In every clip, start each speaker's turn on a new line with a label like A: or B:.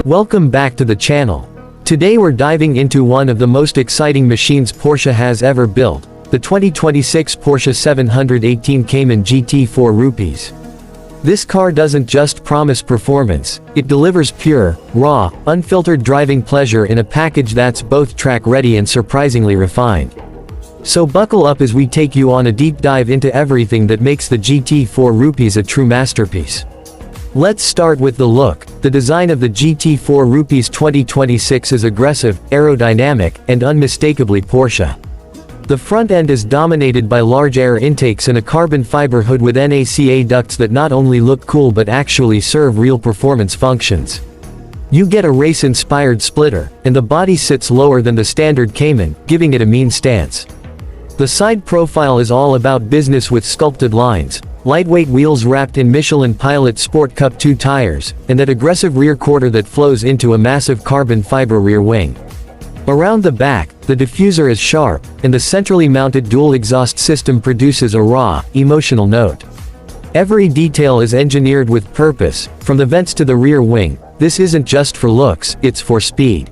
A: Welcome back to the channel. Today we're diving into one of the most exciting machines Porsche has ever built, the 2026 Porsche 718 Cayman GT4 Rupees. This car doesn't just promise performance, it delivers pure, raw, unfiltered driving pleasure in a package that's both track-ready and surprisingly refined. So buckle up as we take you on a deep dive into everything that makes the GT4 Rupees a true masterpiece. Let's start with the look. The design of the GT4 Rupees 2026 is aggressive, aerodynamic, and unmistakably Porsche. The front end is dominated by large air intakes and a carbon fiber hood with NACA ducts that not only look cool but actually serve real performance functions. You get a race-inspired splitter, and the body sits lower than the standard Cayman, giving it a mean stance. The side profile is all about business with sculpted lines, lightweight wheels wrapped in Michelin Pilot Sport Cup 2 tires, and that aggressive rear quarter that flows into a massive carbon fiber rear wing. Around the back, the diffuser is sharp, and the centrally mounted dual exhaust system produces a raw, emotional note. Every detail is engineered with purpose, from the vents to the rear wing. This isn't just for looks, it's for speed.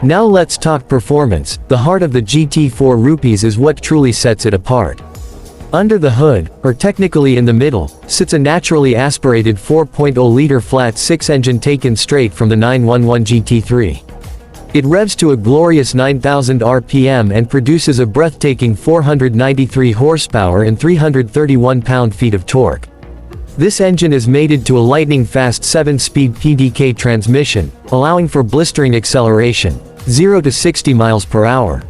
A: Now let's talk performance. The heart of the GT4 Rupees is what truly sets it apart. Under the hood, or technically in the middle, sits a naturally aspirated 4.0-liter flat-6 engine taken straight from the 911 GT3. It revs to a glorious 9,000 RPM and produces a breathtaking 493 horsepower and 331 pound-feet of torque. This engine is mated to a lightning-fast 7-speed PDK transmission, allowing for blistering acceleration, 0 to 60 miles per hour.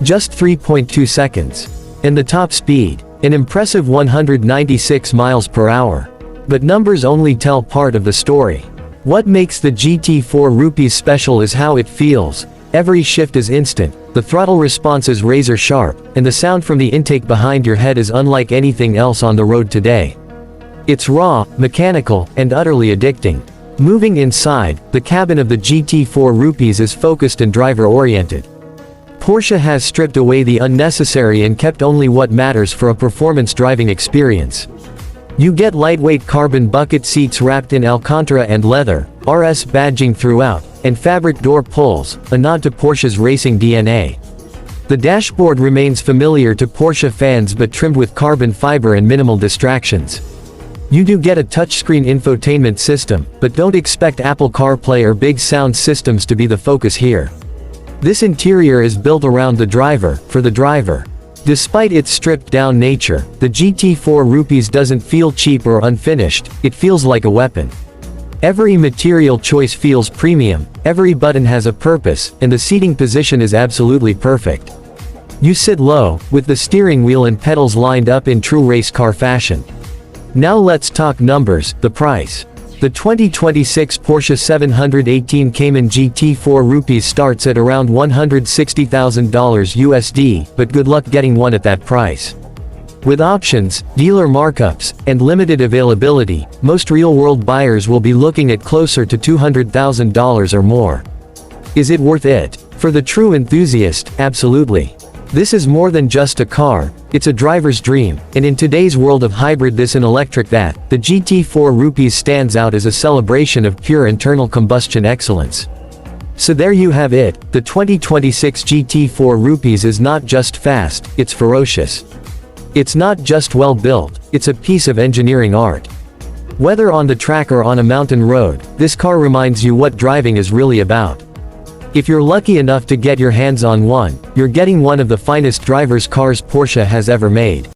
A: Just 3.2 seconds. And the top speed, an impressive 196 miles per hour. But numbers only tell part of the story. What makes the GT4 Rupees special is how it feels. Every shift is instant, the throttle response is razor sharp, and the sound from the intake behind your head is unlike anything else on the road today. It's raw, mechanical, and utterly addicting. Moving inside, the cabin of the GT4 Rupees is focused and driver-oriented. Porsche has stripped away the unnecessary and kept only what matters for a performance driving experience. You get lightweight carbon bucket seats wrapped in Alcantara and leather, RS badging throughout, and fabric door pulls, a nod to Porsche's racing DNA. The dashboard remains familiar to Porsche fans but trimmed with carbon fiber and minimal distractions. You do get a touchscreen infotainment system, but don't expect Apple CarPlay or big sound systems to be the focus here. This interior is built around the driver, for the driver. Despite its stripped-down nature, the GT4 Rupees doesn't feel cheap or unfinished, it feels like a weapon. Every material choice feels premium, every button has a purpose, and the seating position is absolutely perfect. You sit low, with the steering wheel and pedals lined up in true race car fashion. Now let's talk numbers, the price. The 2026 Porsche 718 Cayman GT4 Rupees starts at around $160,000 USD, but good luck getting one at that price. With options, dealer markups, and limited availability, most real-world buyers will be looking at closer to $200,000 or more. Is it worth it? For the true enthusiast, absolutely. This is more than just a car, it's a driver's dream, and in today's world of hybrid this and electric that, the GT4 Rupees stands out as a celebration of pure internal combustion excellence. So there you have it, the 2026 GT4 Rupees is not just fast, it's ferocious. It's not just well built, it's a piece of engineering art. Whether on the track or on a mountain road, this car reminds you what driving is really about. If you're lucky enough to get your hands on one, you're getting one of the finest driver's cars Porsche has ever made.